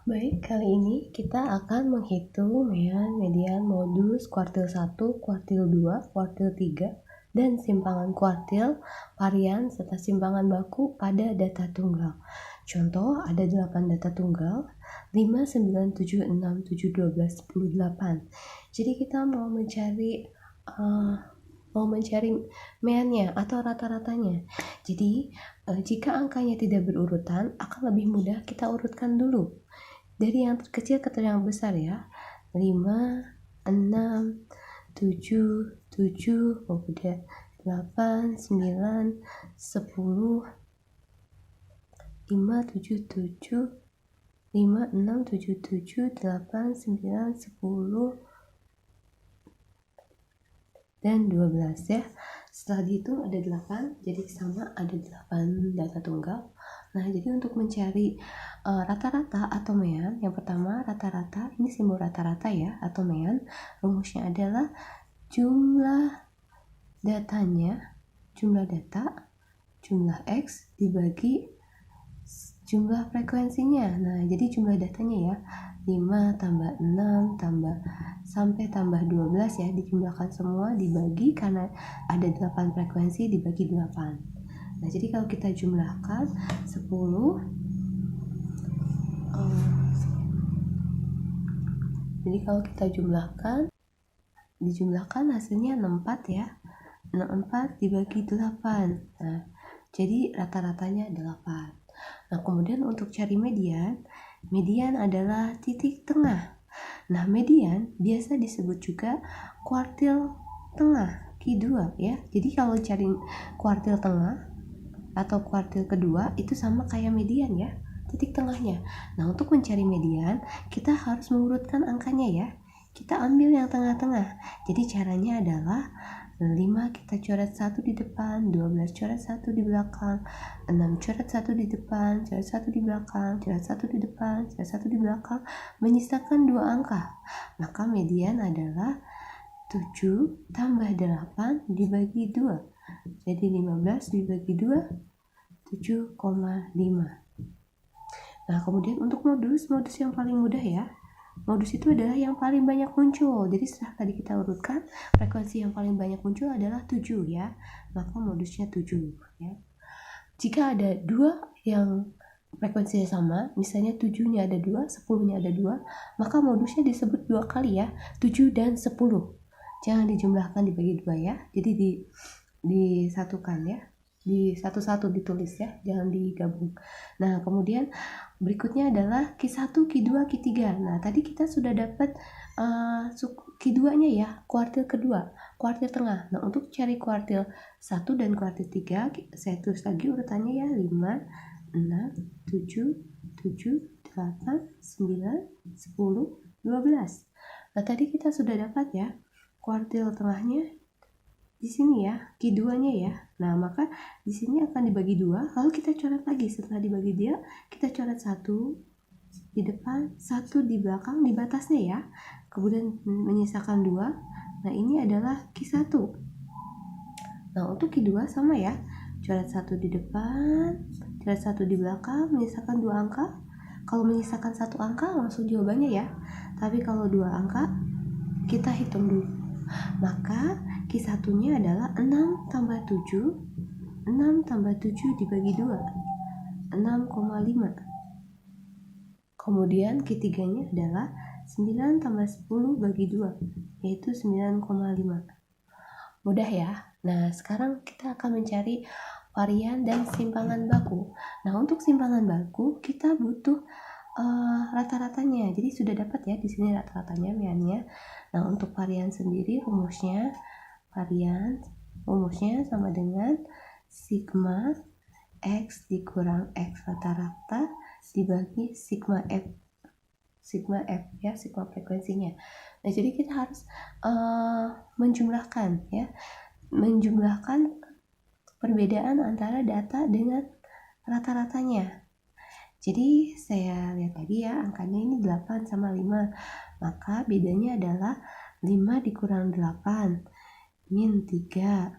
Baik, kali ini kita akan menghitung median modus kuartil 1, kuartil 2, kuartil 3, dan simpangan kuartil, varian, serta simpangan baku pada data tunggal. Contoh, ada 8 data tunggal, 5, 9, 7, 6, 7, 12, 10, 8. Jadi kita mau mencari meannya atau rata-ratanya. Jadi, jika angkanya tidak berurutan, akan lebih mudah kita urutkan dulu dari yang terkecil ke yang besar ya. 5, 6, 7, 7, kemudian 8, 9, 10, 5, 7, 7, 5, 6, 7, 7, 8, 9, 10, dan 12 ya. Setelah dihitung ada 8, jadi sama ada 8 data tunggal. Nah, jadi untuk mencari rata-rata atau mean, yang pertama rata-rata, ini simbol rata-rata ya, atau mean, rumusnya adalah jumlah datanya, jumlah data, jumlah X dibagi jumlah frekuensinya. Nah, jadi jumlah datanya ya, 5 tambah 6 sampai tambah 12 ya, dijumlahkan semua dibagi karena ada 8 frekuensi dibagi 8. Nah, jadi kalau kita jumlahkan 10, jadi kalau kita dijumlahkan hasilnya 64 ya. 64 dibagi 8. Nah, jadi rata-ratanya 8. Nah, kemudian untuk cari median adalah titik tengah. Nah, median biasa disebut juga kuartil tengah, Q2 ya. Jadi kalau cari kuartil tengah atau kuartil kedua itu sama kayak median ya, titik tengahnya. Nah, untuk mencari median kita harus mengurutkan angkanya ya. Kita ambil yang tengah-tengah. Jadi caranya adalah 5 kita coret 1 di depan, 12 coret 1 di belakang, 6 coret 1 di depan, coret 1 di belakang, coret 1 di depan, coret 1 di belakang, menyisakan 2 angka. Maka median adalah 7 tambah 8 dibagi 2. Jadi 15 dibagi 2, 7,5. Nah, kemudian untuk modus yang paling mudah ya. Modus itu adalah yang paling banyak muncul. Jadi setelah tadi kita urutkan, frekuensi yang paling banyak muncul adalah 7 ya. Maka modusnya 7 ya. Jika ada 2 yang frekuensinya sama, misalnya 7-nya ada 2, 10-nya ada 2, maka modusnya disebut 2 kali ya, 7 dan 10. Jangan dijumlahkan dibagi 2 ya. Jadi disatukan ya. Di satu-satu ditulis ya, jangan digabung. Nah, kemudian berikutnya adalah Q1, Q2, Q3. Nah, tadi kita sudah dapat Q2-nya ya, kuartil kedua, kuartil tengah. Nah, untuk cari kuartil 1 dan kuartil 3, saya tulis lagi urutannya ya, 5, 6, 7, 7, 8, 9, 10, 12. Nah, tadi kita sudah dapat ya, kuartil tengahnya di sini ya, Q2-nya ya. Nah, maka di sini akan dibagi 2, lalu kita coret lagi. Setelah dibagi dia, kita coret 1 di depan, 1 di belakang di batasnya ya. Kemudian menyisakan 2. Nah, ini adalah Q1. Nah, untuk Q2 sama ya. Coret 1 di depan, coret 1 di belakang, menyisakan 2 angka. Kalau menyisakan 1 angka langsung jawabannya ya. Tapi kalau 2 angka kita hitung dulu. Maka Q1-nya adalah 6 tambah 7, 6 tambah 7 dibagi 2, 6,5. Kemudian Q3-nya adalah 9 tambah 10 bagi 2, yaitu 9,5. Mudah ya? Nah, sekarang kita akan mencari varian dan simpangan baku. Nah, untuk simpangan baku kita butuh rata-ratanya. Jadi sudah dapat ya di sini rata-ratanya meannya. Nah, untuk varian sendiri rumusnya sama dengan sigma X dikurang X rata-rata dibagi sigma F ya, sigma frekuensinya. Nah, jadi kita harus menjumlahkan perbedaan antara data dengan rata-ratanya. Jadi saya lihat lagi ya, angkanya ini 8 sama 5. Maka bedanya adalah 5 dikurang 8 min 3.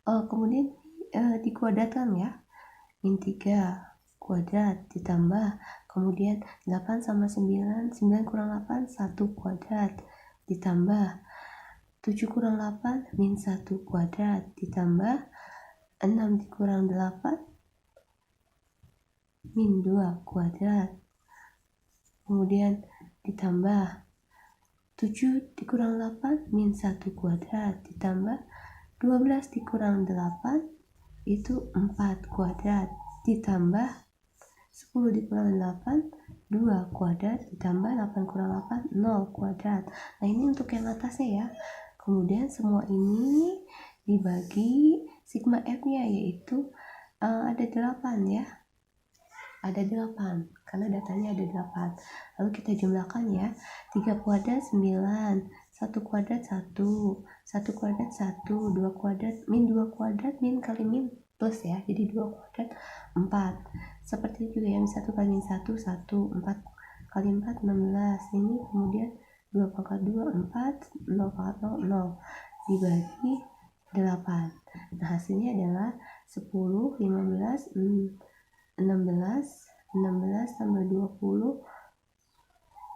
Kemudian dikuadratkan ya. Min 3 kuadrat ditambah, kemudian 8 sama 9, 9 kurang 8, 1 kuadrat, ditambah 7 kurang 8, min 1 kuadrat, ditambah 6 dikurang 8, min 2 kuadrat, kemudian ditambah 7 dikurang 8, min 1 kuadrat, ditambah 12 dikurang 8, itu 4 kuadrat, ditambah 10 dikurang 8, 2 kuadrat, ditambah 8 kurang 8, 0 kuadrat. Nah, ini untuk yang atasnya ya. Kemudian semua ini dibagi sigma F-nya, yaitu ada 8 ya. Ada 8, karena datanya ada 8. Lalu kita jumlahkan ya. 3 kuadrat 9, 1 kuadrat 1, 1 kuadrat 1, 2 kuadrat, min 2 kuadrat, min kali min plus ya, jadi 2 kuadrat 4. Seperti itu juga yang 1 kali min 1, 1, 4 kali 4, 16. Ini kemudian 2 pangkat 2, 4, 0 pangkat 0, 0. Dibagi 8. Nah, hasilnya adalah 10, 15, 16 tambah 20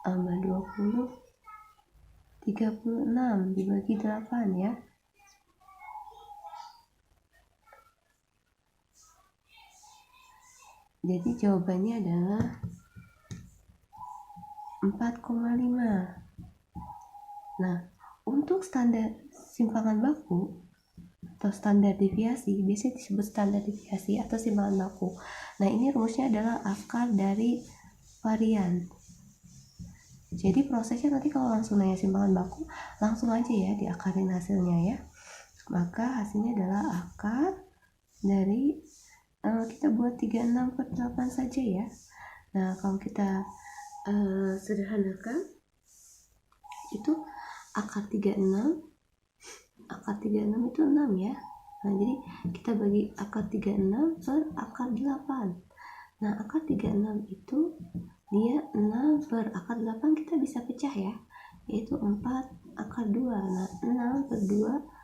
tambah 20 36 dibagi 8 ya. Jadi jawabannya adalah 4,5. Nah, untuk standar simpangan baku atau standar deviasi, biasanya disebut standar deviasi atau simpangan baku. Nah, ini rumusnya adalah akar dari varian. Jadi prosesnya nanti kalau langsung nanya simpangan baku, langsung aja ya diakarin hasilnya ya. Maka hasilnya adalah akar dari kita buat 36/8 saja ya. Nah, kalau kita sederhanakan itu akar 36 itu 6 ya. Nah, jadi kita bagi akar 36 per akar 8. Nah, akar 36 itu dia 6 per akar 8 kita bisa pecah ya, yaitu 4 akar 2. Nah, 6 per 2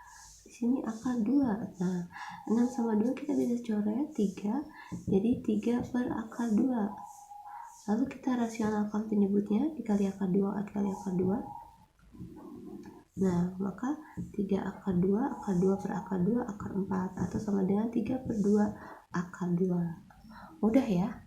di sini akar 2. Nah, 6 sama 2 kita bisa coret 3, jadi 3 per akar 2. Lalu kita rasionalkan penyebutnya, dikali akar 2 dikali akar 2. Nah, maka 3 akar 2, akar 2 per akar 2, akar 4, atau sama dengan 3 per 2 akar 2. Mudah ya?